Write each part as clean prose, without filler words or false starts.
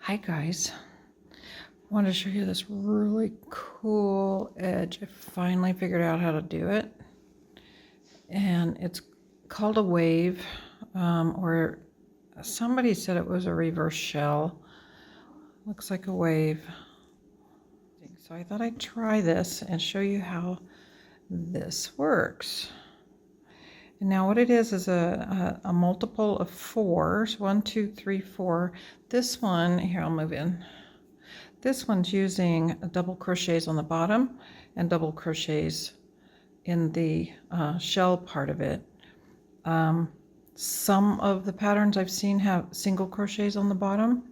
Hi guys, I wanted to show you this really cool edge. I finally figured out how to do it, and it's called a wave, or somebody said it was a reverse shell. Looks like a wave. So I thought I'd try this and show you how this works. And now what it is a multiple of fours. 1, 2, 3, 4. This one, here I'll move in. This one's using double crochets on the bottom and double crochets in the shell part of it. Some of the patterns I've seen have single crochets on the bottom.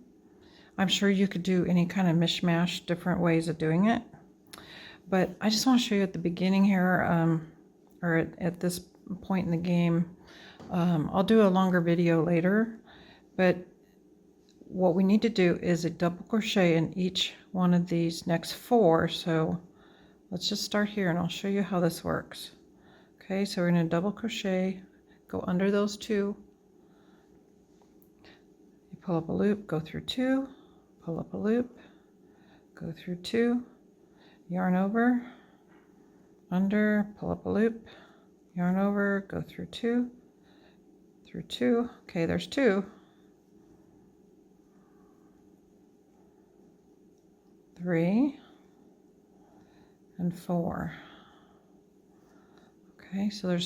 I'm sure you could do any kind of mishmash, different ways of doing it. But I just want to show you at the beginning here, or at this point in the game. I'll do a longer video later, but what we need to do is a double crochet in each one of these next four. So let's just start here and I'll show you how this works. Okay, so we're going to double crochet, go under those two, you pull up a loop, go through two, pull up a loop, go through two, yarn over, under, pull up a loop, yarn over, go through two, okay, there's two, 3 and 4. Okay, so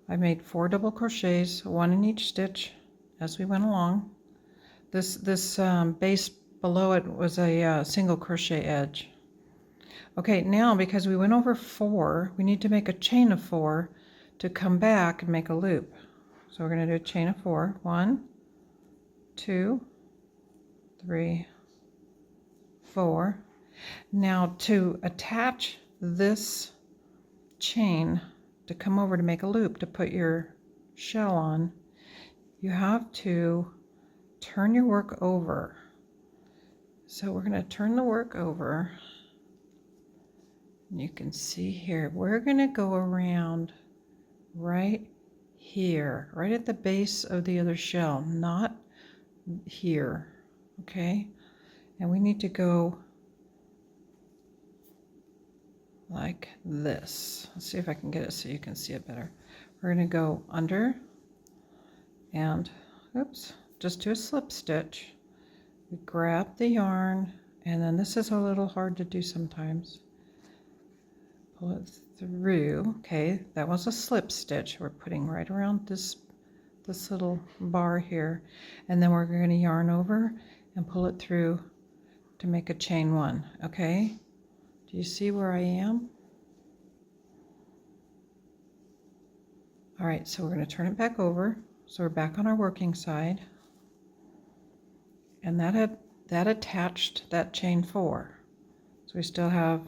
I made 4 double crochets, 1 in each stitch as we went along. This base below it was a single crochet edge. Okay, now because we went over 4, we need to make a chain of 4 to come back and make a loop. So we're going to do a chain of 4. 1, 2, 3, 4. Now to attach this chain to come over to make a loop to put your shell on, you have to turn your work over. So we're going to turn the work over, and you can see here we're going to go around right here, right at the base of the other shell, not here. Okay, and we need to go like this. Let's see if I can get it so you can see it better. We're going to go under and oops, just do a slip stitch. We grab the yarn, and then this is a little hard to do sometimes. Pull it through. Okay, that was a slip stitch. We're putting right around this little bar here, and then we're going to yarn over and pull it through to make a chain 1. Okay, do you see where I am? All right, so we're going to turn it back over. So we're back on our working side, and that attached that chain 4. So we still have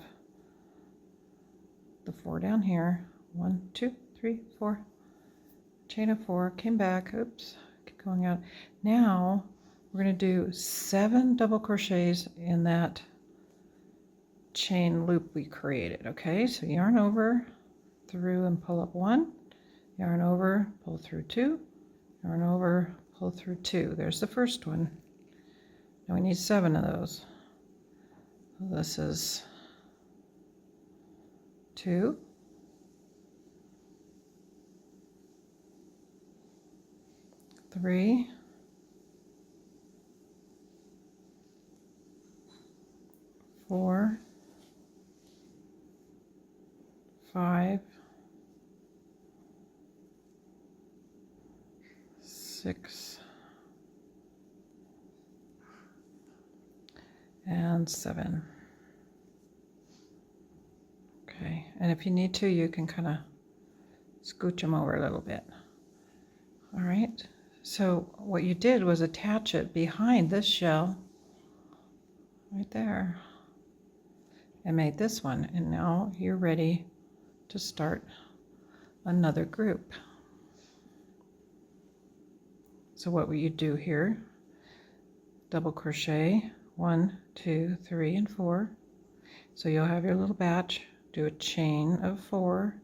the 4 down here. 1, 2, 3, 4. Chain of 4, came back. Oops, keep going out. Now we're going to do 7 double crochets in that chain loop we created. Okay, so yarn over, through, and pull up 1, yarn over, pull through 2, yarn over, pull through 2. There's the first one. Now we need 7 of those. This is 2, 3, 4, 5, 6, and 7. Okay, and if you need to, you can kind of scooch them over a little bit. All right, so what you did was attach it behind this shell right there and made this one, and now you're ready to start another group. So what will you do here? Double crochet 1, 2, 3, and 4. So you'll have your little batch, do a chain of 4,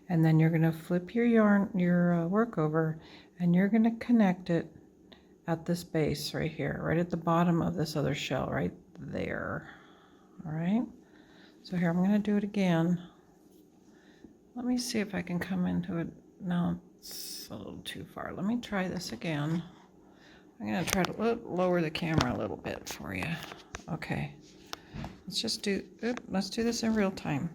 and then you're going to flip your yarn, your work over, and you're going to connect it at this base right here, right at the bottom of this other shell, right there. All right, so here I'm going to do it again. Let me see if I can come into it. No, it's a little too far. Let me try this again. I'm going to try to lower the camera a little bit for you. Okay, let's do this in real time.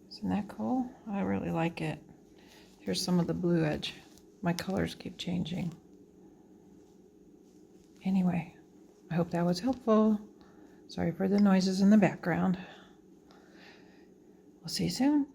Isn't that cool? I really like it. Here's some of the blue edge. My colors keep changing. Anyway, I hope that was helpful. Sorry for the noises in the background. We'll see you soon.